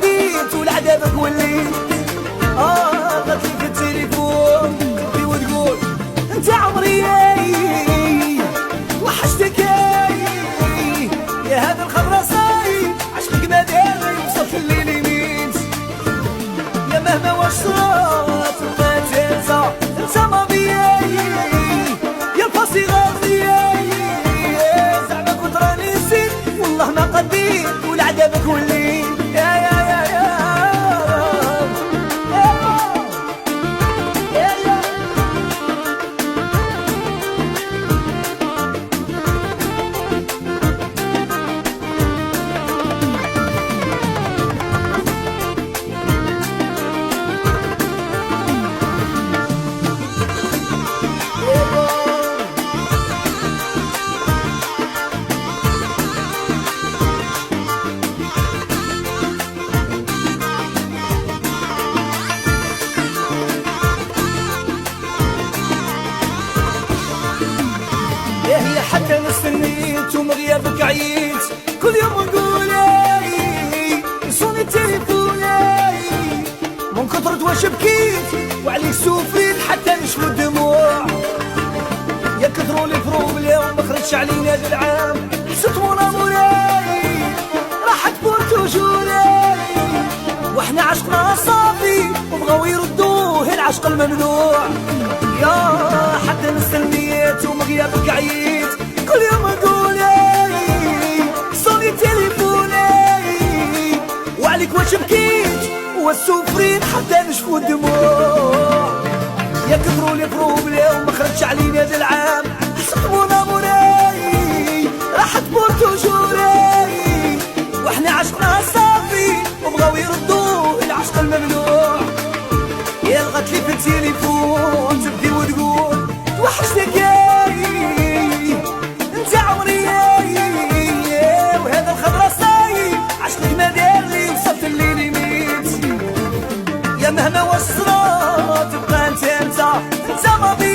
قديت والعذابك وليت. غتلي في التليفون تبكي وتقول انت عمري وحشتك يا هذا الخضرا صاي عشقك بدالي وصلت الليل يميت. يا مهما واش صرات ما تنسى انت ماضي يا الفاصي غاضي زعما كنت راني نسيت والله ما قديت والعذابك وليت. هي حتى نستنيت ومغيابك عييت كل يوم نقولي يصوني تليفوني من كثرة واش بكيت وعليك سوفريت حتى نشفو الدموع. يا كثروا لي بروبليم ما خرجش علينا هذا العام حسيت مناموري راحت بورتوجوري واحنا عشقنا صافي وبغاو يردوه العشق الممنوع. يا حتى نستنيت ومغيابك عييت كل يوم نقولي صوني تليفوني وعليك واش بكيت والسوفرين حتى نشفو الدموع. يا كثروا لي بروبليم ما خرجش علينا هذا العام حسيت مناموري راحت بورتوجوري واحنا عشقنا صافي وبغاو يردوه العشق الممنوع. يا لغتلي في التليفون تبكي وتقول توحشتك انت عمري وهذا الخضرا صاي عشقك ما دارلي وصلت الليل يميت. يا مهما واش صرا تبقى انت ماضي